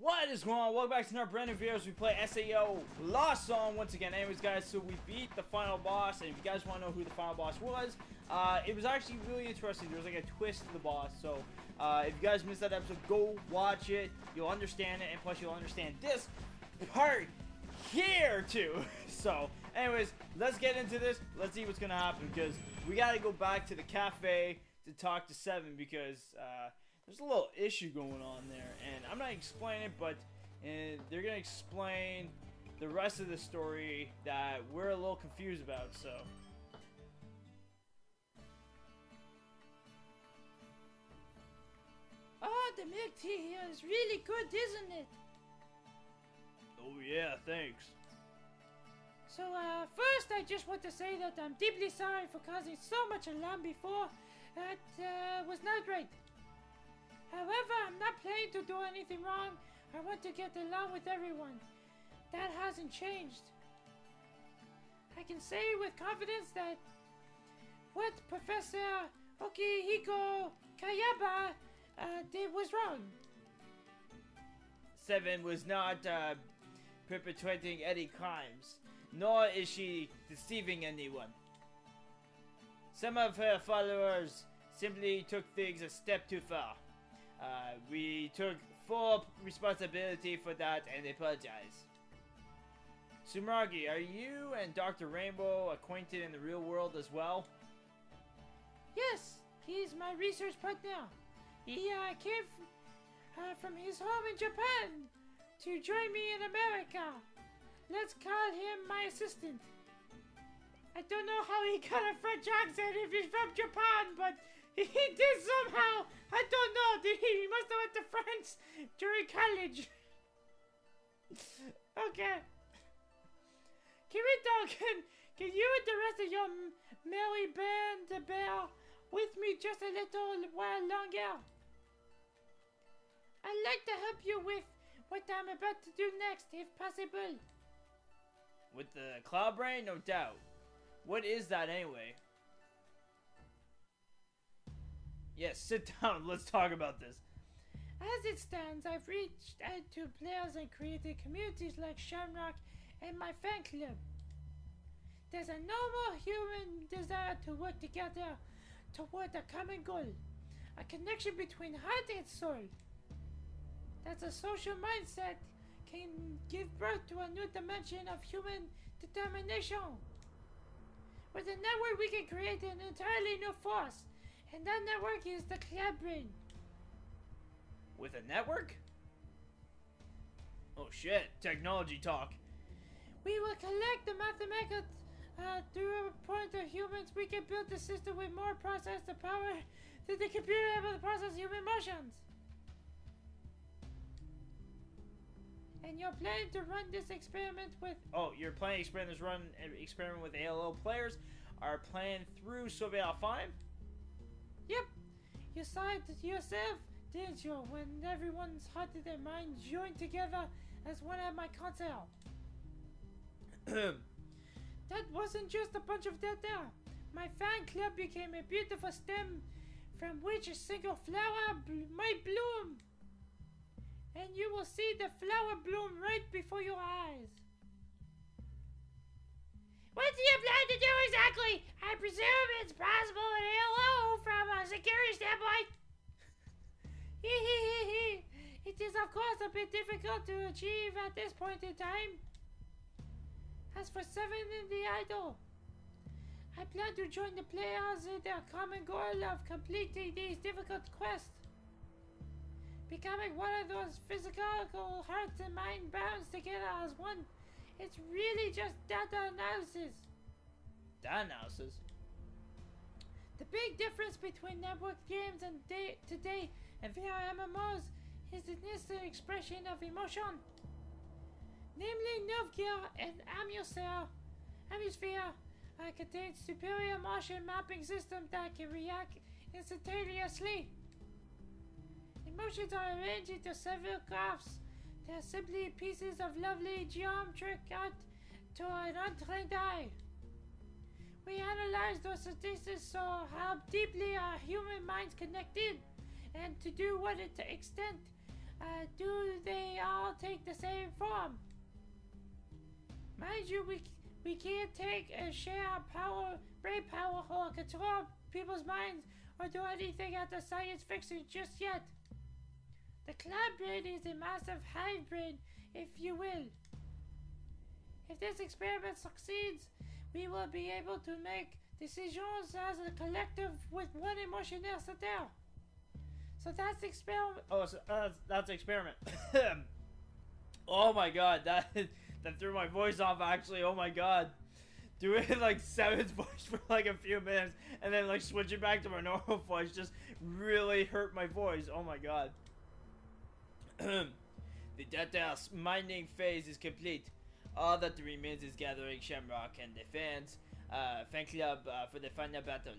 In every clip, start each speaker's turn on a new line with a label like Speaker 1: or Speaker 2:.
Speaker 1: What is going on? Welcome back to another brand new video as we play SAO Lost Song once again. Anyways, guys, so we beat the final boss, and if you guys want to know who the final boss was, it was actually really interesting. There was like a twist to the boss, so if you guys missed that episode, go watch it. You'll understand it, and plus you'll understand this part here too. So, anyways, let's get into this. Let's see what's gonna happen, because we gotta go back to the cafe to talk to Seven, because there's a little issue going on there, and I'm not explaining it, but they're gonna explain the rest of the story that we're a little confused about. So
Speaker 2: oh, the milk tea here is really good, isn't it?
Speaker 1: oh yeah, thanks.
Speaker 2: So first I just want to say that I'm deeply sorry for causing so much alarm before. That was not right. However, I'm not planning to do anything wrong. I want to get along with everyone. That hasn't changed. I can say with confidence that what Professor Okihiko Kayaba did was wrong.
Speaker 1: Seven was not perpetrating any crimes, nor is she deceiving anyone. Some of her followers simply took things a step too far. We took full responsibility for that and apologize. Sumaragi, are you and Dr. Rainbow acquainted in the real world as well?
Speaker 2: Yes, he's my research partner. He came from his home in Japan to join me in America. Let's call him my assistant. I don't know how he got a French accent if he's from Japan, but he did somehow. I don't know. He must have went to France during college. Okay. Kirito, can you and the rest of your merry band bear with me just a little while longer? I'd like to help you with what I'm about to do next, if possible.
Speaker 1: With the Cloud Brain? No doubt. What is that anyway? Yes, sit down. Let's talk about this.
Speaker 2: As it stands, I've reached out to players and created communities like Shamrock and my fan club. There's a normal human desire to work together toward a common goal. A connection between heart and soul. That's a social mindset can give birth to a new dimension of human determination. With a network, we can create an entirely new force, and that network is the Cloud Brain.
Speaker 1: With a network? Oh shit, technology talk.
Speaker 2: We will collect the mathematical through a point of humans. We can build the system with more process the power that the computer able to process human emotions. And you're planning to run this experiment with...
Speaker 1: Oh, you're planning to run an experiment with ALO players? Are playing through Soviet Alpha?
Speaker 2: Yep. You saw it yourself, didn't you? When everyone's heart and mind joined together as one at my concert. That wasn't just a bunch of dead air. My fan club became a beautiful stem from which a single flower might bloom. And you will see the flower bloom right before your eyes. What do you plan to do exactly? I presume it's possible in ALO from a security standpoint. It is of course a bit difficult to achieve at this point in time. As for Seven and the Idol, I plan to join the players in their common goal of completing these difficult quests. Becoming one of those physical hearts and mind bound together as one. It's really just data analysis.
Speaker 1: Data analysis?
Speaker 2: The big difference between network games and today and VR MMOs is the instant expression of emotion. Namely, nerve gear and hemisphere contain superior motion mapping system that can react instantaneously. Emotions are arranged into several graphs. They are simply pieces of lovely geometric art to an untrained eye. We analyze those statistics so how deeply are human minds connected, and to do what extent do they are take the same form. Mind you, we can't take and share power, brain power, or control people's minds or do anything at the science fiction just yet. The cloud brain is a massive hive brain, if you will. If this experiment succeeds, we will be able to make decisions as a collective with one emotionnaire sur Terre. So that's the experiment.
Speaker 1: Oh, so, that's the experiment. Oh my god, that threw my voice off actually. Oh my god. Doing like Seven's voice for like a few minutes and then like switching back to my normal voice just really hurt my voice. Oh my god. The data mining phase is complete. All that remains is gathering Shamrock and the fan club for the final battle.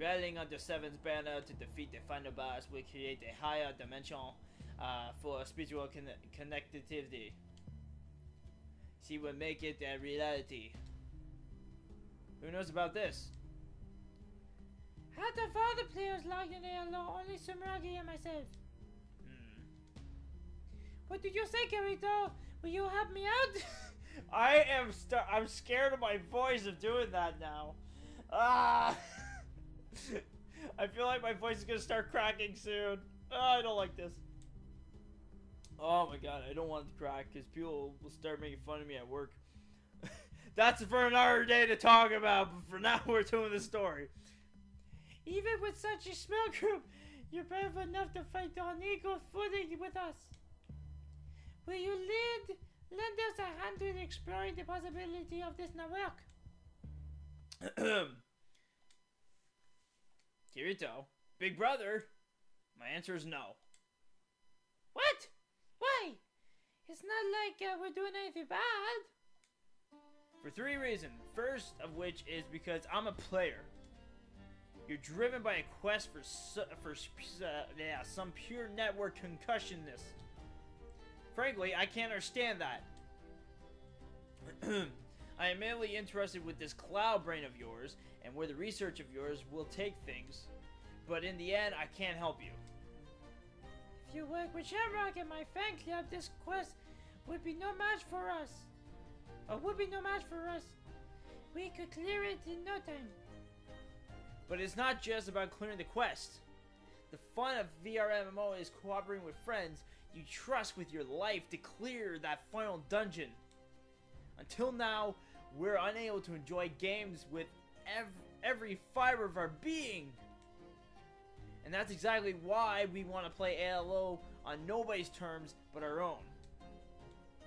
Speaker 1: Rallying under Seven's banner to defeat the final boss will create a higher dimension for spiritual connectivity. She will make it a reality. Who knows about this?
Speaker 2: Out of all the players logged in there alone, only Sumeragi and myself. What did you say, Kirito? Will you help me out?
Speaker 1: I'm scared of my voice of doing that now. Ah! I feel like my voice is gonna start cracking soon. Oh, I don't like this. Oh my god, I don't want it to crack because people will start making fun of me at work. That's for another day to talk about, but for now we're doing the story.
Speaker 2: Even with such a small group, you're brave enough to fight on equal footing with us. Will you lend us a hand in exploring the possibility of this network?
Speaker 1: Kirito, big brother, my answer is no.
Speaker 2: What? Why? It's not like we're doing anything bad.
Speaker 1: For 3 reasons. First of which is because I'm a player. You're driven by a quest for some pure network concussionness. Frankly, I can't understand that. I am mainly interested with this cloud brain of yours and where the research of yours will take things. But in the end, I can't help you.
Speaker 2: If you work with Shamrock and my fan club, this quest would be no match for us. We could clear it in no time.
Speaker 1: But it's not just about clearing the quest. The fun of VR MMO is cooperating with friends you trust with your life to clear that final dungeon. Until now, we're unable to enjoy games with every fiber of our being. And that's exactly why we want to play ALO on nobody's terms but our own.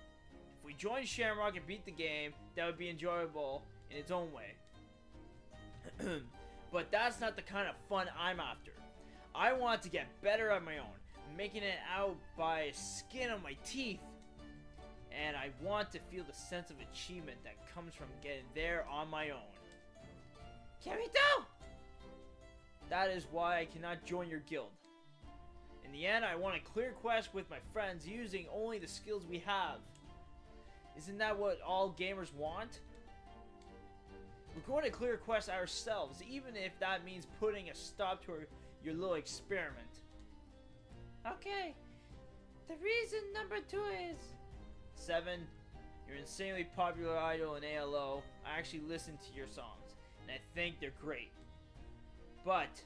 Speaker 1: If we join Shamrock and beat the game, that would be enjoyable in its own way. But that's not the kind of fun I'm after. I want to get better on my own, making it out by skin on my teeth. And I want to feel the sense of achievement that comes from getting there on my own.
Speaker 2: Kirito!
Speaker 1: That is why I cannot join your guild. In the end, I want to clear quests with my friends using only the skills we have. Isn't that what all gamers want? We're going to clear quests ourselves, even if that means putting a stop to your little experiment.
Speaker 2: Okay. The reason number 2 is...
Speaker 1: 7. You're an insanely popular idol in ALO. I actually listen to your songs, and I think they're great. But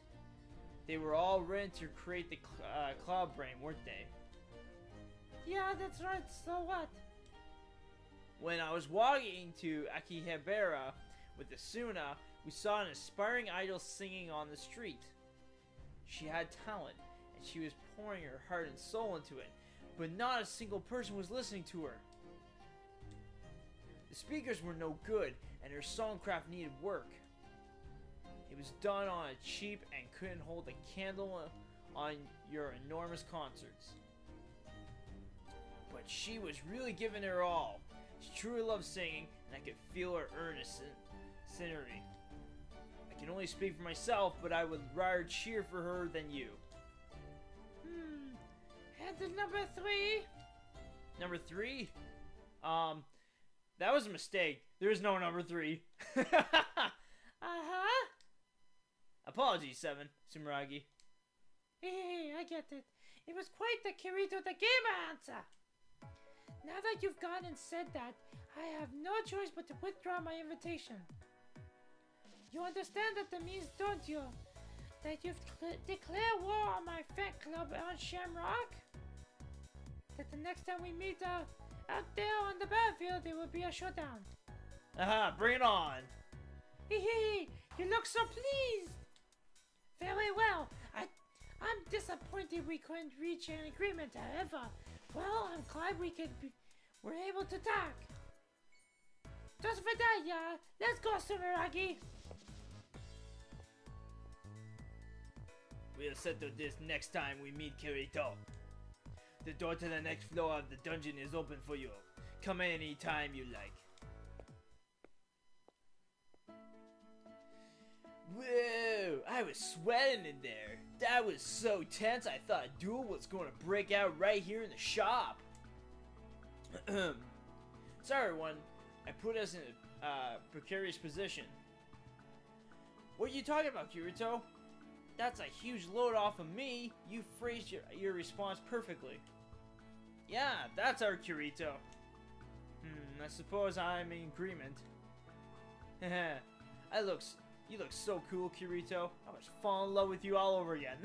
Speaker 1: they were all written to create the cloud brain, weren't they?
Speaker 2: Yeah, that's right. So what?
Speaker 1: When I was walking to Akihabara with Asuna, we saw an aspiring idol singing on the street. She had talent, and she was pouring her heart and soul into it, but not a single person was listening to her. The speakers were no good, and her songcraft needed work. It was done on a cheap and couldn't hold a candle on your enormous concerts. But she was really giving her all. She truly loved singing, and I could feel her earnest sincerity. I can only speak for myself, but I would rather cheer for her than you.
Speaker 2: And the number 3?
Speaker 1: Number 3? That was a mistake. There is no number 3.
Speaker 2: Uh-huh.
Speaker 1: Apologies, 7, Sumeragi.
Speaker 2: Hey, I get it. It was quite the Kirito the Gamer answer. Now that you've gone and said that, I have no choice but to withdraw my invitation. You understand that the means, don't you? That you've declared war on my fan club on Shamrock? That the next time we meet out there on the battlefield, it will be a showdown.
Speaker 1: Aha, bring it on.
Speaker 2: Hee, you look so pleased. Very well. I'm disappointed we couldn't reach an agreement, however. Well, I'm glad we're able to talk. Just for that, yeah. Let's go, Sumeragi.
Speaker 1: We'll settle this next time we meet Kirito. The door to the next floor of the dungeon is open for you. Come any time you like. Whoa, I was sweating in there. That was so tense I thought a duel was going to break out right here in the shop. Sorry everyone, I put us in a precarious position. What are you talking about, Kirito? That's a huge load off of me. You phrased your response perfectly. Yeah, that's our Kirito. I suppose I'm in agreement. You look so cool, Kirito. I was falling in love with you all over again.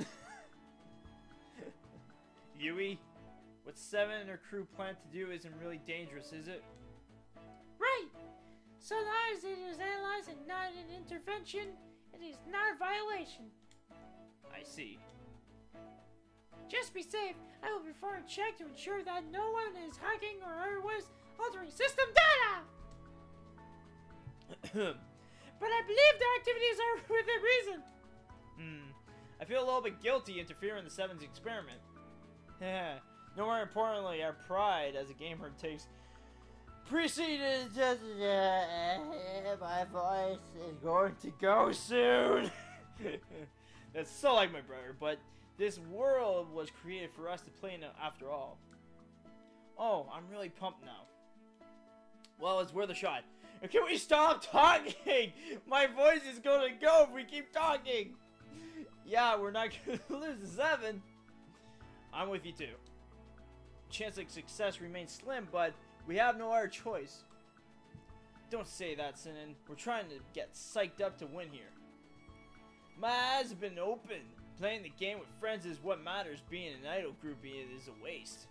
Speaker 1: Yui, what Seven and her crew plan to do isn't really dangerous, is it?
Speaker 2: Right! So long as it is analyzed and not an intervention, it is not a violation.
Speaker 1: I see.
Speaker 2: Just be safe. I will perform a check to ensure that no one is hacking or otherwise altering system data! But I believe their activities are within reason.
Speaker 1: I feel a little bit guilty interfering in the Seven's experiment. No more importantly, our pride as a gamer takes precedence. My voice is going to go soon. That's so like my brother, but this world was created for us to play in after all. Oh, I'm really pumped now. Well, it's worth a shot. Can we stop talking? My voice is gonna go if we keep talking. Yeah, we're not gonna lose the 7. I'm with you too. Chance of success remains slim, but we have no other choice. Don't say that, Sinan. We're trying to get psyched up to win here. My eyes have been opened. Playing the game with friends is what matters. Being an idol groupie is a waste.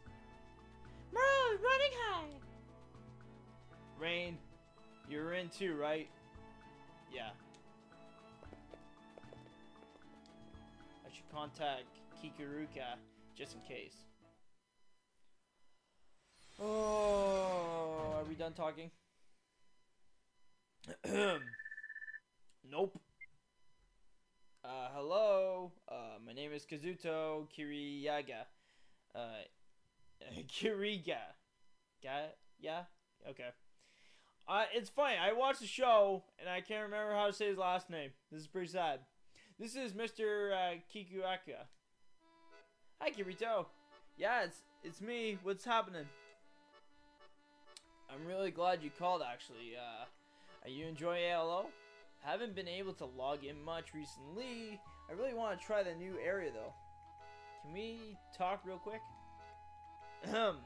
Speaker 2: Bro, running high.
Speaker 1: Rain, you're in too, right? Yeah. I should contact Kikuruka just in case. Oh, are we done talking? Nope. Hello. My name is Kazuto Kiriyaga. Kiriga. Yeah? Okay. It's funny. I watched the show, and I can't remember how to say his last name. This is pretty sad. This is Mr. Kikuaka. Hi, Kirito. Yeah, it's me. What's happening? I'm really glad you called, actually. Are you enjoying ALO? Haven't been able to log in much recently. I really want to try the new area, though. Can we talk real quick?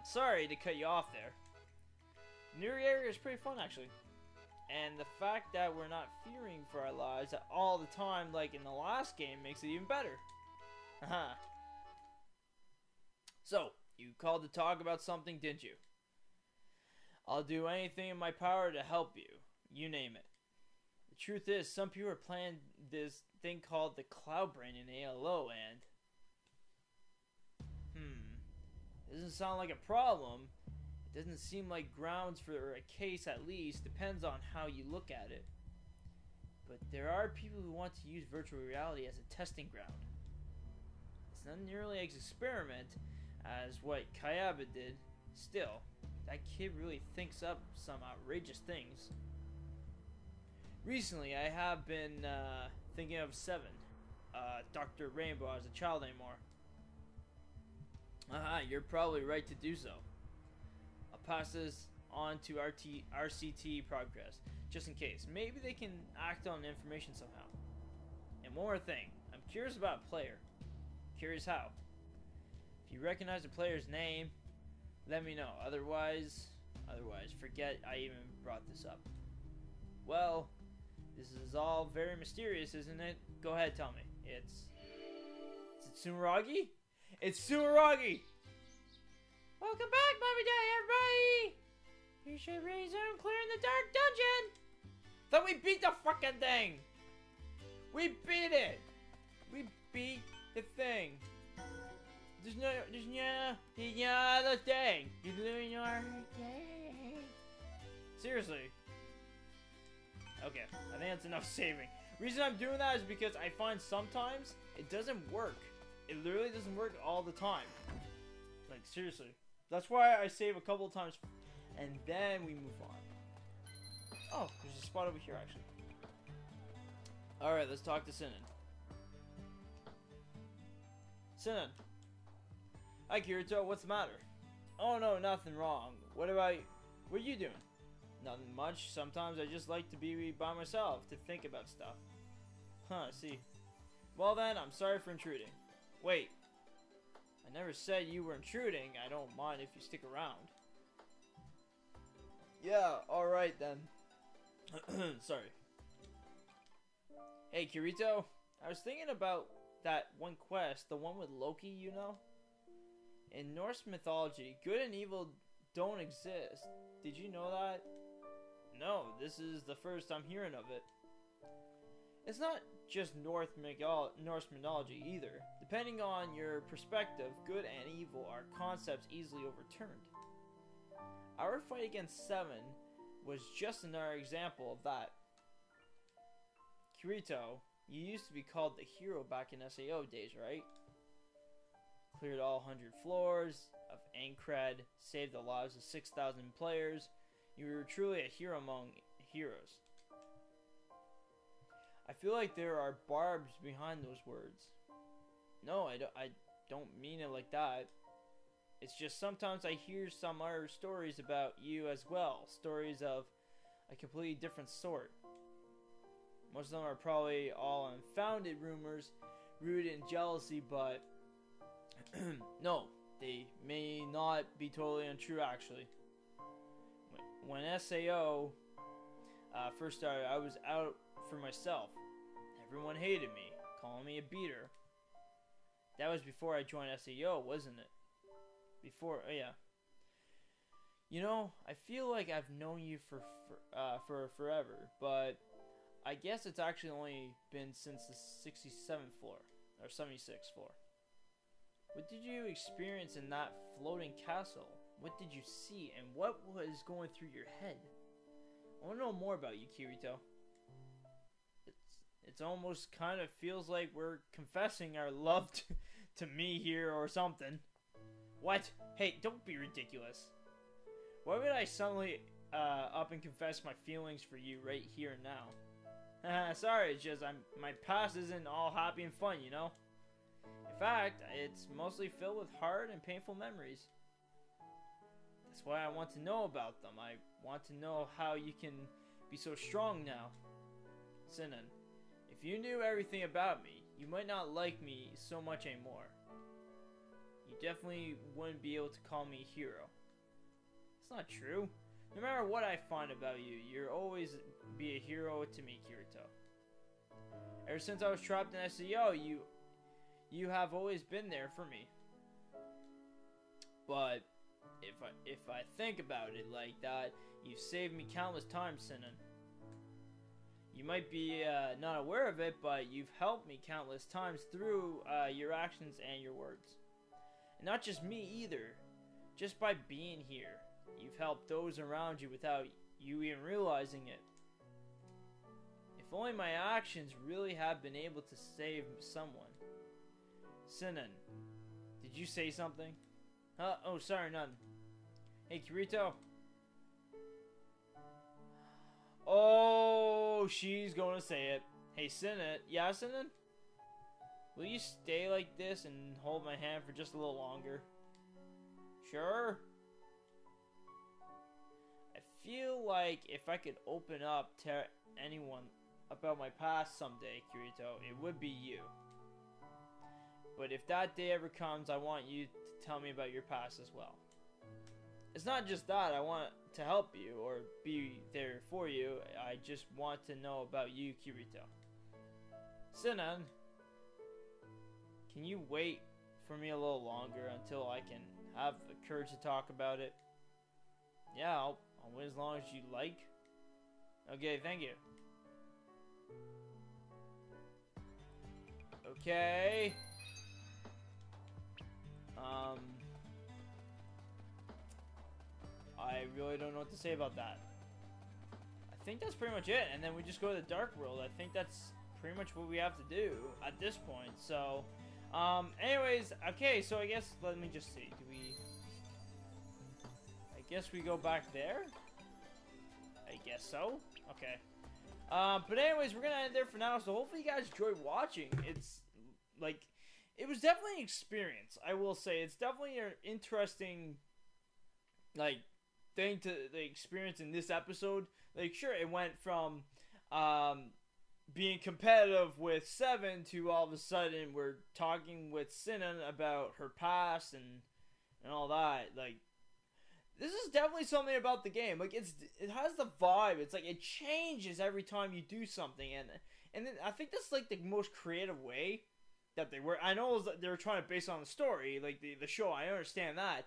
Speaker 1: Sorry to cut you off there. New area is pretty fun, actually. And the fact that we're not fearing for our lives all the time like in the last game makes it even better. Haha. So, you called to talk about something, didn't you? I'll do anything in my power to help you. You name it. The truth is, some people are planning this thing called the Cloud Brain in ALO, and... Doesn't sound like a problem. It doesn't seem like grounds for a case, at least. Depends on how you look at it. But there are people who want to use virtual reality as a testing ground. It's not nearly as experiment as what Kayaba did. Still, that kid really thinks up some outrageous things. Recently, I have been thinking of Seven, Dr. Rainbow as a child anymore. You're probably right to do so. I'll pass this on to RCT Progress, just in case. Maybe they can act on information somehow. And one more thing, I'm curious about a player. Curious how. If you recognize the player's name, let me know. Otherwise, forget I even brought this up. Well, this is all very mysterious, isn't it? Go ahead, tell me. Is it Sumeragi? It's Sumeragi!
Speaker 2: Welcome back, Mommy Day, everybody! You should resume clearing the dark dungeon!
Speaker 1: Thought we beat the fucking thing! We beat it! We beat the thing. There's no other thing. You're doing your thing. Seriously. Okay, I think that's enough saving. Reason I'm doing that is because I find sometimes it doesn't work. It literally doesn't work all the time. Like, seriously. That's why I save a couple of times and then we move on. Oh, there's a spot over here actually. Alright, let's talk to Sinan. Sinan. Hi Kirito, what's the matter? Oh no, nothing wrong. What about you? What are you doing? Nothing much. Sometimes I just like to be by myself, to think about stuff. Huh, I see. Well then, I'm sorry for intruding. Wait. I never said you were intruding. I don't mind if you stick around. Yeah, alright then. Sorry. Hey Kirito, I was thinking about that one quest, the one with Loki, you know? In Norse mythology, good and evil don't exist. Did you know that? No, this is the first I'm hearing of it. It's not just Norse mythology either. Depending on your perspective, good and evil are concepts easily overturned. Our fight against Seven was just another example of that. Kirito, you used to be called the hero back in SAO days, right? Cleared all 100 floors of Aincrad, saved the lives of 6,000 players. You were truly a hero among heroes. I feel like there are barbs behind those words. No, I don't mean it like that. It's just sometimes I hear some other stories about you as well. Stories of a completely different sort. Most of them are probably all unfounded rumors, rooted in jealousy, but no, they may not be totally untrue actually. When SAO first started, I was out for myself. Everyone hated me, calling me a beater. That was before I joined SAO, wasn't it? Before, oh yeah. You know, I feel like I've known you for forever, but I guess it's actually only been since the 67th floor, or 76th floor. What did you experience in that floating castle? What did you see, and what was going through your head? I want to know more about you, Kirito. It's almost kind of feels like we're confessing our love to me here or something. What? Hey, don't be ridiculous. Why would I suddenly up and confess my feelings for you right here and now? Sorry, it's just my past isn't all happy and fun, you know? In fact, it's mostly filled with hard and painful memories. That's why I want to know about them. I want to know how you can be so strong now. Sinan, if you knew everything about me, you might not like me so much anymore. You definitely wouldn't be able to call me a hero. It's not true. No matter what I find about you, you'll always be a hero to me, Kirito. Ever since I was trapped in SEO, you have always been there for me. But if I think about it like that, you've saved me countless times, Sinan. You might be not aware of it, but you've helped me countless times through your actions and your words. And not just me either. Just by being here, you've helped those around you without you even realizing it. If only my actions really have been able to save someone. Sinan, did you say something? Oh, sorry, none. Hey, Kirito. Oh, she's gonna say it. Hey, Sinan. Yeah, Sinan? Will you stay like this and hold my hand for just a little longer? Sure. I feel like if I could open up to anyone about my past someday, Kirito, it would be you. But if that day ever comes, I want you to tell me about your past as well. It's not just that I want to help you or be there for you. I just want to know about you, Kirito. Sinan, can you wait for me a little longer until I can have the courage to talk about it? Yeah, I'll wait as long as you like. Okay, thank you. Okay. I really don't know what to say about that. I think that's pretty much it, and then we just go to the Dark World. I think that's pretty much what we have to do at this point. So, anyways, okay, so I guess, let me just see. I guess we go back there? I guess so. Okay. But anyways, we're gonna end there for now, so hopefully you guys enjoyed watching. It's, like, it was definitely an experience, I will say. It's definitely an interesting, like, thing to experience in this episode. Like, sure, it went from being competitive with Seven to all of a sudden we're talking with Sinan about her past and all that. Like, this is definitely something about the game. Like, it has the vibe. It's like it changes every time you do something, and then I think that's like the most creative way that they were. I know they were trying to base it on the story, like the show. I understand that.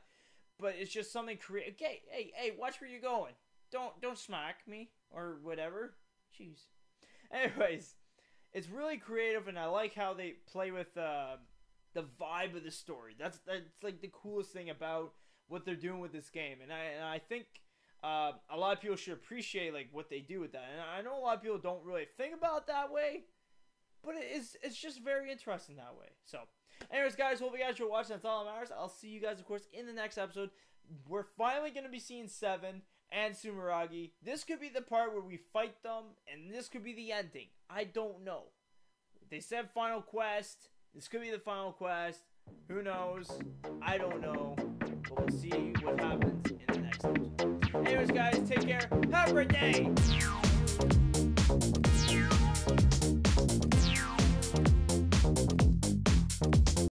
Speaker 1: But it's just something creative. Okay, hey, watch where you're going. Don't smack me or whatever. Jeez. Anyways, it's really creative, and I like how they play with the vibe of the story. That's like the coolest thing about what they're doing with this game, and I think a lot of people should appreciate like what they do with that. And I know a lot of people don't really think about it that way, but it's just very interesting that way. So. Anyways, guys, hope you guys enjoyed watching. That's all that matters. I'll see you guys, of course, in the next episode. We're finally going to be seeing Seven and Sumeragi. This could be the part where we fight them, and this could be the ending. I don't know. They said final quest. This could be the final quest. Who knows? I don't know. But we'll see what happens in the next episode. Anyways, guys, take care. Have a great day.